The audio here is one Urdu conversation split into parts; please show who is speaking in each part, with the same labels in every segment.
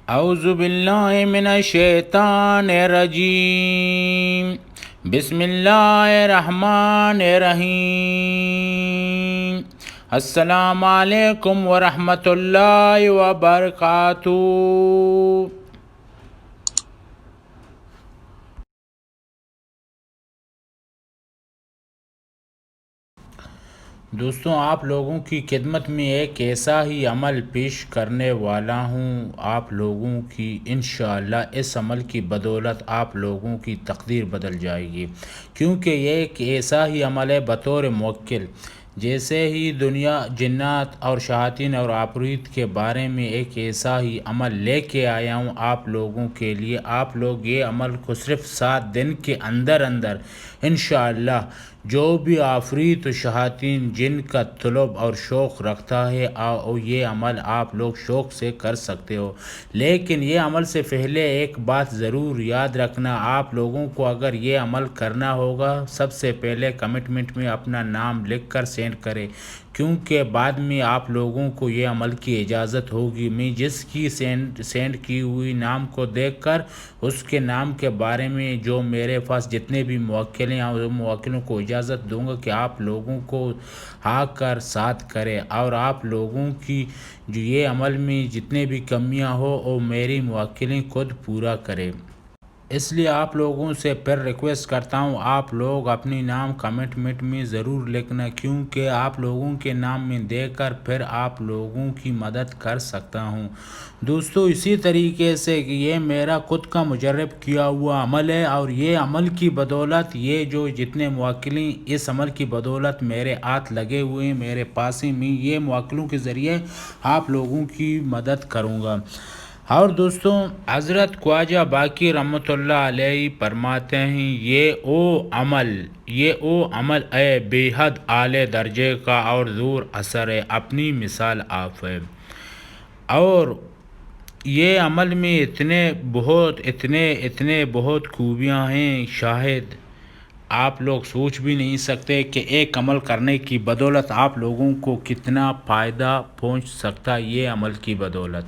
Speaker 1: اعوذ باللہ من الشیطان الرجیم بسم اللہ الرحمن الرحیم السلام علیکم ورحمۃ اللہ وبرکاتہ۔ دوستوں، آپ لوگوں کی خدمت میں ایک ایسا ہی عمل پیش کرنے والا ہوں۔ آپ لوگوں کی انشاءاللہ اس عمل کی بدولت آپ لوگوں کی تقدیر بدل جائے گی، کیونکہ یہ ایک ایسا ہی عمل ہے بطور موکل۔ جیسے ہی دنیا جنات اور شیاطین اور عفریت کے بارے میں ایک ایسا ہی عمل لے کے آیا ہوں آپ لوگوں کے لیے۔ آپ لوگ یہ عمل کو صرف 7 دن کے اندر انشاءاللہ جو بھی عفریت و شیاطین جن کا طلب اور شوق رکھتا ہے یہ عمل آپ لوگ شوق سے کر سکتے ہو۔ لیکن یہ عمل سے پہلے ایک بات ضرور یاد رکھنا، آپ لوگوں کو اگر یہ عمل کرنا ہوگا سب سے پہلے کمنٹ میں اپنا نام لکھ کر سینڈ کریں، کیونکہ بعد میں آپ لوگوں کو یہ عمل کی اجازت ہوگی۔ میں جس کی سینڈ کی ہوئی نام کو دیکھ کر اس کے نام کے بارے میں جو میرے پاس جتنے بھی موکل ہیں موکلوں کو اجازت دوں گا کہ آپ لوگوں کو آ کر ساتھ کرے، اور آپ لوگوں کی جو یہ عمل میں جتنے بھی کمیاں ہو وہ میری موکلیں خود پورا کرے۔ اس لیے آپ لوگوں سے پھر ریکویسٹ کرتا ہوں، آپ لوگ اپنی نام کمنٹ میں ضرور لکھنا، کیونکہ آپ لوگوں کے نام میں دیکھ کر پھر آپ لوگوں کی مدد کر سکتا ہوں۔ دوستو، اسی طریقے سے کہ یہ میرا خود کا مجرب کیا ہوا عمل ہے، اور یہ عمل کی بدولت یہ جو جتنے موکلیں اس عمل کی بدولت میرے ہاتھ لگے ہوئے ہیں میرے پاس ہی، میں یہ موکلوں کے ذریعے آپ لوگوں کی مدد کروں گا۔ اور دوستوں، حضرت خواجہ باقی رحمۃ اللہ علیہ فرماتے ہیں، یہ او عمل ہے بے حد اعلی درجے کا اور زور اثر ہے، اپنی مثال آپ ہے۔ اور یہ عمل میں اتنے بہت خوبیاں ہیں، شاید آپ لوگ سوچ بھی نہیں سکتے کہ ایک عمل کرنے کی بدولت آپ لوگوں کو کتنا فائدہ پہنچ سکتا ہے۔ یہ عمل کی بدولت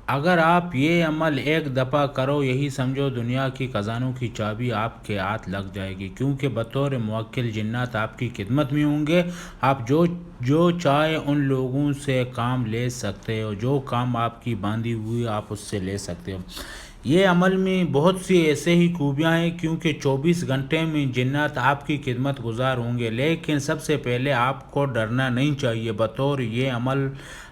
Speaker 1: اگر آپ یہ عمل ایک دفعہ کرو، یہی سمجھو دنیا کی خزانوں کی چابی آپ کے ہاتھ لگ جائے گی، کیونکہ بطور موکل جنات آپ کی خدمت میں ہوں گے۔ آپ جو چاہے ان لوگوں سے کام لے سکتے ہو، جو کام آپ کی باندھی ہوئی آپ اس سے لے سکتے ہو۔ یہ عمل میں بہت سی ایسے ہی خوبیاں ہیں، کیونکہ 24 گھنٹے میں جنات آپ کی خدمت گزار ہوں گے۔ لیکن سب سے پہلے آپ کو ڈرنا نہیں چاہیے، بطور یہ عمل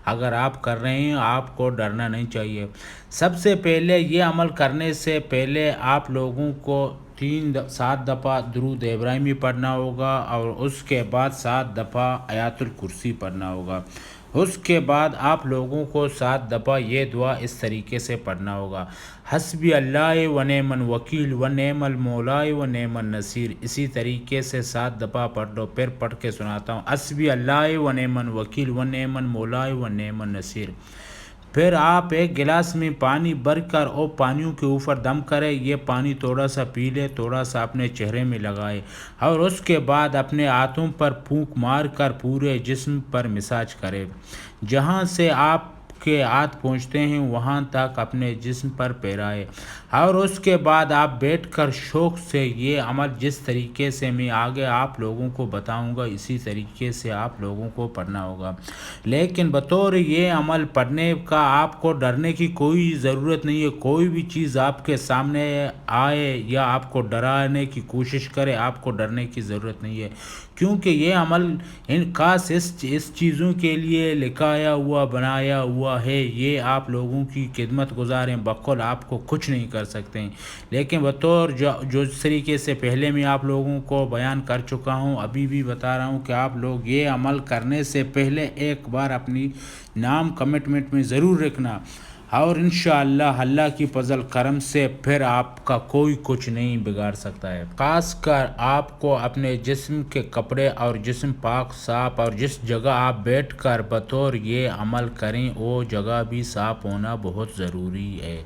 Speaker 1: اگر آپ کر رہے ہیں آپ کو ڈرنا نہیں چاہیے۔ سب سے پہلے یہ عمل کرنے سے پہلے آپ لوگوں کو 7 دفعہ درود ابراہیمی پڑھنا ہوگا، اور اس کے بعد 7 دفعہ آیت الکرسی پڑھنا ہوگا۔ اس کے بعد آپ لوگوں کو 7 دفعہ یہ دعا اس طریقے سے پڑھنا ہوگا، حسبی اللہ و نعم الوکیل و نعم المولا و نعم النصیر۔ اسی طریقے سے 7 دفعہ پڑھ لو، پھر پڑھ کے سناتا ہوں، حسبی اللہ و نعم الوکیل و نعم المولا و نعم النصیر۔ پھر آپ ایک گلاس میں پانی بھر کر اور پانیوں کے اوپر دم کرے، یہ پانی تھوڑا سا پی لے، تھوڑا سا اپنے چہرے میں لگائے، اور اس کے بعد اپنے ہاتھوں پر پھونک مار کر پورے جسم پر مساج کرے۔ جہاں سے آپ کے ہاتھ پہنچتے ہیں وہاں تک اپنے جسم پر پھیرائے، اور اس کے بعد آپ بیٹھ کر شوق سے یہ عمل جس طریقے سے میں آگے آپ لوگوں کو بتاؤں گا اسی طریقے سے آپ لوگوں کو پڑھنا ہوگا۔ لیکن بطور یہ عمل پڑھنے کا آپ کو ڈرنے کی کوئی ضرورت نہیں ہے۔ کوئی بھی چیز آپ کے سامنے آئے یا آپ کو ڈرانے کی کوشش کرے، آپ کو ڈرنے کی ضرورت نہیں ہے، کیونکہ یہ عمل خاص اس چیزوں کے لیے لکھایا ہوا بنایا ہوا ہے۔ یہ آپ لوگوں کی خدمت گزار ہیں، بقول آپ کو کچھ نہیں کر سکتے ہیں۔ لیکن بطور جو اس طریقے سے پہلے میں آپ لوگوں کو بیان کر چکا ہوں، ابھی بھی بتا رہا ہوں کہ آپ لوگ یہ عمل کرنے سے پہلے ایک بار اپنی نام کمنٹ میں ضرور رکھنا، اور انشاءاللہ اللہ کی فضل کرم سے پھر آپ کا کوئی کچھ نہیں بگاڑ سکتا ہے۔ خاص کر آپ کو اپنے جسم کے کپڑے اور جسم پاک صاف، اور جس جگہ آپ بیٹھ کر بطور یہ عمل کریں وہ جگہ بھی صاف ہونا بہت ضروری ہے،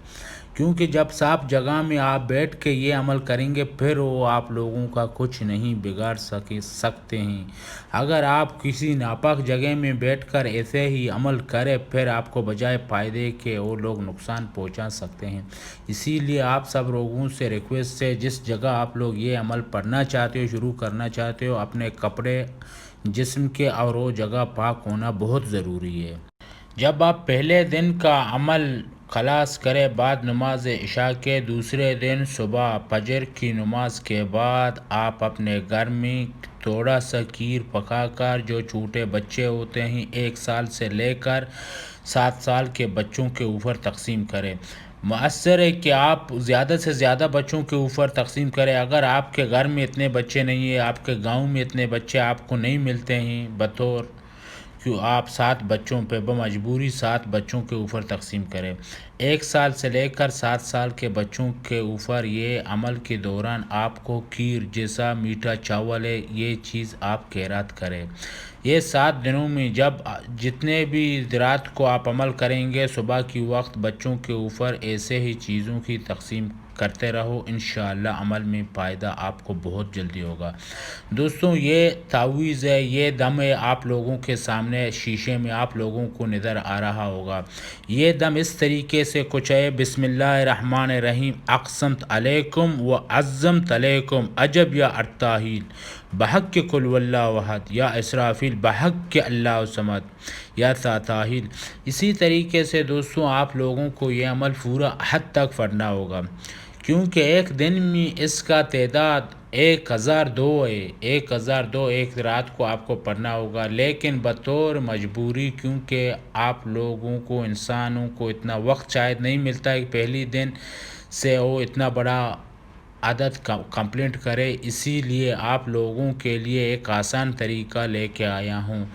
Speaker 1: کیونکہ جب صاف جگہ میں آپ بیٹھ کے یہ عمل کریں گے پھر وہ آپ لوگوں کا کچھ نہیں بگاڑ سکتے ہیں۔ اگر آپ کسی ناپاک جگہ میں بیٹھ کر ایسے ہی عمل کریں پھر آپ کو بجائے فائدے کے وہ لوگ نقصان پہنچا سکتے ہیں۔ اسی لیے آپ سب لوگوں سے ریکویسٹ ہے، جس جگہ آپ لوگ یہ عمل پڑھنا چاہتے ہو، شروع کرنا چاہتے ہو، اپنے کپڑے جسم کے اور وہ جگہ پاک ہونا بہت ضروری ہے۔ جب آپ پہلے دن کا عمل خلاص کرے بعد نماز عشاء کے، دوسرے دن صبح فجر کی نماز کے بعد آپ اپنے گھر میں تھوڑا سا کھیر پکا کر جو چھوٹے بچے ہوتے ہیں 1 سال سے لے کر 7 سال کے بچوں کے اوپر تقسیم کریں۔ مؤثر ہے کہ آپ زیادہ سے زیادہ بچوں کے اوپر تقسیم کریں۔ اگر آپ کے گھر میں اتنے بچے نہیں ہیں، آپ کے گاؤں میں اتنے بچے آپ کو نہیں ملتے ہیں بطور کیوں آپ 7 بچوں پہ بمجبوری 7 بچوں کے اوپر تقسیم کریں۔ 1 سال سے لے کر 7 سال کے بچوں کے اوپر یہ عمل کے دوران آپ کو کھیر جیسا میٹھا چاول ہے، یہ چیز آپ خیرات کریں۔ یہ 7 دنوں میں جتنے بھی رات کو آپ عمل کریں گے، صبح کی وقت بچوں کے اوپر ایسے ہی چیزوں کی تقسیم کرتے رہو، انشاءاللہ عمل میں فائدہ آپ کو بہت جلدی ہوگا۔ دوستوں، یہ تعویذ ہے، یہ دم ہے، آپ لوگوں کے سامنے شیشے میں آپ لوگوں کو نظر آ رہا ہوگا۔ یہ دم اس طریقے سے کچھ ہے: بسم اللہ الرحمن الرحیم، اقسمت علیکم و عزمت علیکم، عجب یا ارتاحیل، بحق قل واللہ احد، یا اسرافیل، بحق اللہ الصمد، یا تاتاہیل۔ اسی طریقے سے دوستوں آپ لوگوں کو یہ عمل پورا حد تک پڑھنا ہوگا، کیونکہ ایک دن میں اس کا تعداد 1002 ہے۔ 1002 ایک رات کو آپ کو پڑھنا ہوگا، لیکن بطور مجبوری، کیونکہ آپ لوگوں کو انسانوں کو اتنا وقت شاید نہیں ملتا ہے کہ پہلی دن سے وہ اتنا بڑا عدد کمپلیٹ کرے، اسی لیے آپ لوگوں کے لیے ایک آسان طریقہ لے کے آیا ہوں: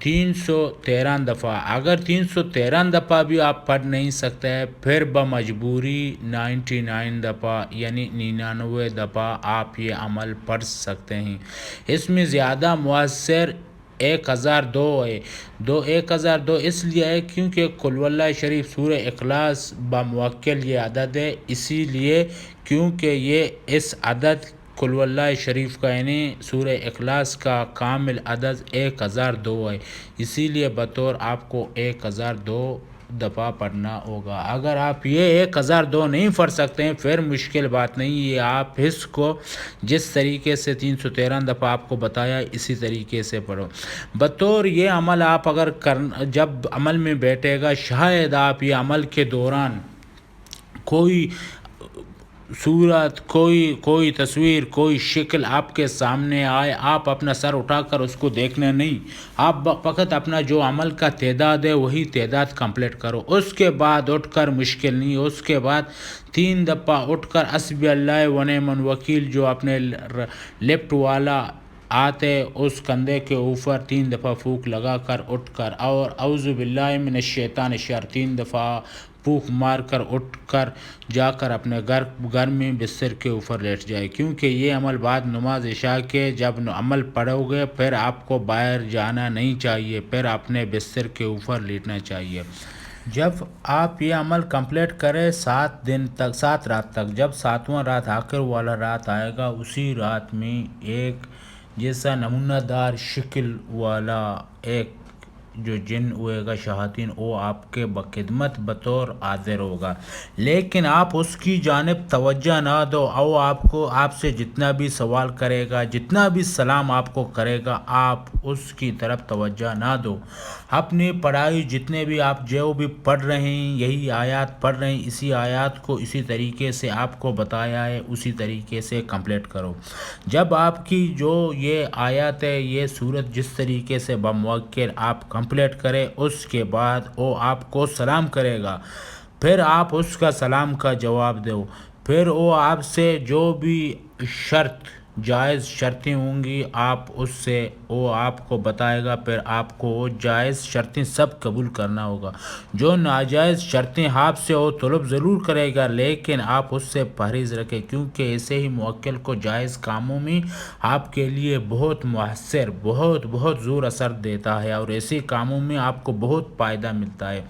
Speaker 1: 313 دفعہ۔ اگر 313 دفعہ بھی آپ پڑھ نہیں سکتے ہیں، پھر بمجبوری 99 دفعہ یعنی 99 دفعہ آپ یہ عمل پڑھ سکتے ہیں۔ اس میں زیادہ مؤثر 1002 ہے۔ 1002 اس لیے ہے کیونکہ قل واللہ شریف سورہ اخلاص بموکل یہ عدد ہے، اسی لیے کیونکہ یہ اس عدد قل واللہ شریف کا یعنی سورہ اخلاص کا کامل عدد 1002 ہے، اسی لیے بطور آپ کو 1002 دفعہ پڑھنا ہوگا۔ اگر آپ یہ 1002 نہیں پڑھ سکتے ہیں، پھر مشکل بات نہیں ہے، آپ اس کو جس طریقے سے 313 دفعہ آپ کو بتایا اسی طریقے سے پڑھو۔ بطور یہ عمل آپ اگر جب عمل میں بیٹھے گا، شاید آپ یہ عمل کے دوران کوئی صورت، کوئی تصویر، کوئی شکل آپ کے سامنے آئے، آپ اپنا سر اٹھا کر اس کو دیکھنا نہیں، آپ فقط اپنا جو عمل کا تعداد ہے وہی تعداد کمپلیٹ کرو۔ اس کے بعد اٹھ کر مشکل نہیں، اس کے بعد 3 دفعہ اٹھ کر حسبی اللہ و نعم الوکیل جو اپنے لیفٹ والا آتے اس کندھے کے اوپر 3 دفعہ پھونک لگا کر اٹھ کر، اور اعوذ باللہ من الشیطان الرجیم 3 دفعہ پھونک مار کر اٹھ کر جا کر اپنے گھر میں بستر کے اوپر لیٹ جائے، کیونکہ یہ عمل بعد نماز عشاء کے جب عمل پڑھو گے پھر آپ کو باہر جانا نہیں چاہیے، پھر اپنے بستر کے اوپر لیٹنا چاہیے۔ جب آپ یہ عمل کمپلیٹ کریں 7 رات تک، جب 7واں رات آخر والا رات آئے گا، اسی رات میں ایک جیسا نمونہ دار شکل والا ایک جو جن ہوئے گا شیاطین، وہ آپ کے بخدمت بطور حاضر ہوگا، لیکن آپ اس کی جانب توجہ نہ دو، او آپ سے جتنا بھی سوال کرے گا، جتنا بھی سلام آپ کو کرے گا، آپ اس کی طرف توجہ نہ دو۔ اپنی پڑھائی جتنے بھی آپ جو بھی پڑھ رہے ہیں، یہی آیات پڑھ رہے ہیں، اسی آیات کو اسی طریقے سے آپ کو بتایا ہے اسی طریقے سے کمپلیٹ کرو۔ جب آپ کی جو یہ آیات ہے، یہ سورت جس طریقے سے بموکل آپ کمپلیٹ کرے، اس کے بعد وہ آپ کو سلام کرے گا، پھر آپ اس کا سلام کا جواب دو، پھر وہ آپ سے جو بھی جائز شرطیں ہوں گی آپ اس سے وہ آپ کو بتائے گا، پھر آپ کو وہ جائز شرطیں سب قبول کرنا ہوگا۔ جو ناجائز شرطیں آپ سے وہ طلب ضرور کرے گا، لیکن آپ اس سے پرہیز رکھیں، کیونکہ ایسے ہی موکل کو جائز کاموں میں آپ کے لیے بہت مؤثر، بہت زور اثر دیتا ہے، اور ایسے کاموں میں آپ کو بہت فائدہ ملتا ہے۔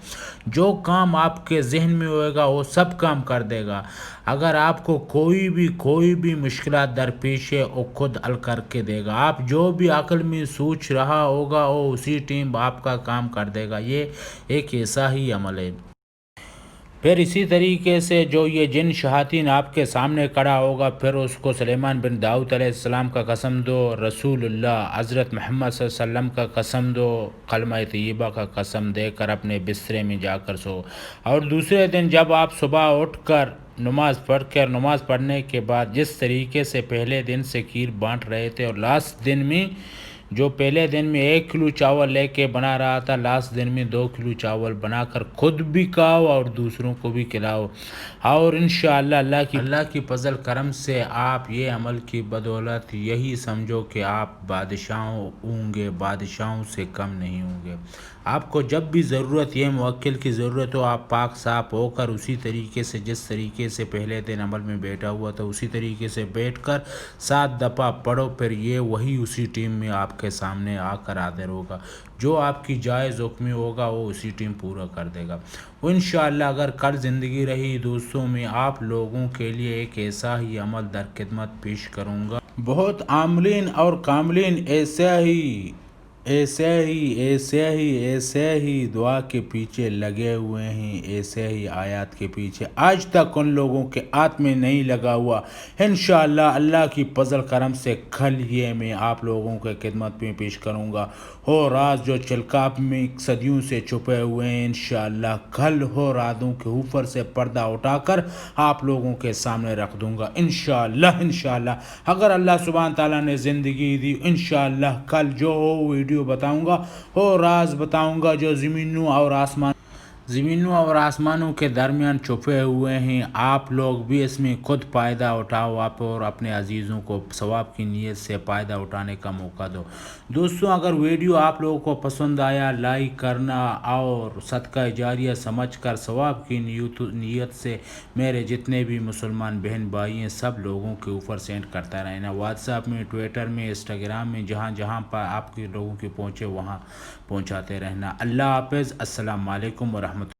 Speaker 1: جو کام آپ کے ذہن میں ہوئے گا وہ سب کام کر دے گا۔ اگر آپ کو کوئی بھی مشکلات درپیش ہے وہ خود حل کر کے دے گا۔ آپ جو بھی عقل میں سوچ رہا ہوگا وہ اسی ٹائم آپ کا کام کر دے گا۔ یہ ایک ایسا ہی عمل ہے۔ پھر اسی طریقے سے جو یہ جن شیاطین آپ کے سامنے کھڑا ہوگا، پھر اس کو سلیمان بن داؤد علیہ السلام کا قسم دو، رسول اللہ حضرت محمد صلی اللہ علیہ وسلم کا قسم دو، کلمہ طیبہ کا قسم دے کر اپنے بسترے میں جا کر سو۔ اور دوسرے دن جب آپ صبح اٹھ کر نماز پڑھنے کے بعد جس طریقے سے پہلے دن سے کھیر بانٹ رہے تھے، اور لاسٹ دن میں جو پہلے دن میں 1 کلو چاول لے کے بنا رہا تھا، لاسٹ دن میں 2 کلو چاول بنا کر خود بھی کھاؤ اور دوسروں کو بھی کھلاؤ۔ اور انشاءاللہ اللہ کی فضل کرم سے آپ یہ عمل کی بدولت یہی سمجھو کہ آپ بادشاہوں ہوں گے، بادشاہوں سے کم نہیں ہوں گے۔ آپ کو جب بھی ضرورت یہ موکل کی ضرورت ہو، آپ پاک صاف ہو کر اسی طریقے سے جس طریقے سے پہلے دن عمل میں بیٹھا ہوا تھا اسی طریقے سے بیٹھ کر 7 دفعہ پڑھو، پھر یہ وہی اسی ٹیم میں آپ کے سامنے آ کر حاضر ہوگا۔ جو آپ کی جائز حکمی ہوگا وہ اسی ٹیم پورا کر دے گا۔ انشاءاللہ اگر کل زندگی رہی دوستوں، میں آپ لوگوں کے لیے ایک ایسا ہی عمل در خدمت پیش کروں گا۔ بہت عاملین اور کاملین ایسے ہی دعا کے پیچھے لگے ہوئے ہیں، ایسے ہی آیات کے پیچھے آج تک ان لوگوں کے ہاتھ میں نہیں لگا ہوا۔ انشاءاللہ اللہ کی فضل کرم سے کل یہ میں آپ لوگوں کے خدمت میں پیش کروں گا۔ ہو راز جو چلکاپ میں صدیوں سے چھپے ہوئے ہیں، انشاءاللہ کل ہو رازوں کے اوپر سے پردہ اٹھا کر آپ لوگوں کے سامنے رکھ دوں گا۔ انشاءاللہ اگر اللہ سبحانہ تعالیٰ نے زندگی دی، انشاءاللہ کل جو ویڈیو بتاؤں گا وہ راز بتاؤں گا جو زمینوں اور آسمانوں کے درمیان چھپے ہوئے ہیں۔ آپ لوگ بھی اس میں خود فائدہ اٹھاؤ، آپ اور اپنے عزیزوں کو ثواب کی نیت سے فائدہ اٹھانے کا موقع دو۔ دوستوں اگر ویڈیو آپ لوگوں کو پسند آیا، لائک کرنا اور صدقہ جاریہ سمجھ کر ثواب کی نیت سے میرے جتنے بھی مسلمان بہن بھائی ہیں سب لوگوں کے اوپر سینڈ کرتا رہنا، واٹس ایپ میں، ٹویٹر میں، انسٹاگرام میں، جہاں پر آپ کے لوگوں کے پہنچے وہاں پہنچاتے رہنا۔ اللہ حافظ، السلام علیکم ورحمۃ اللہ۔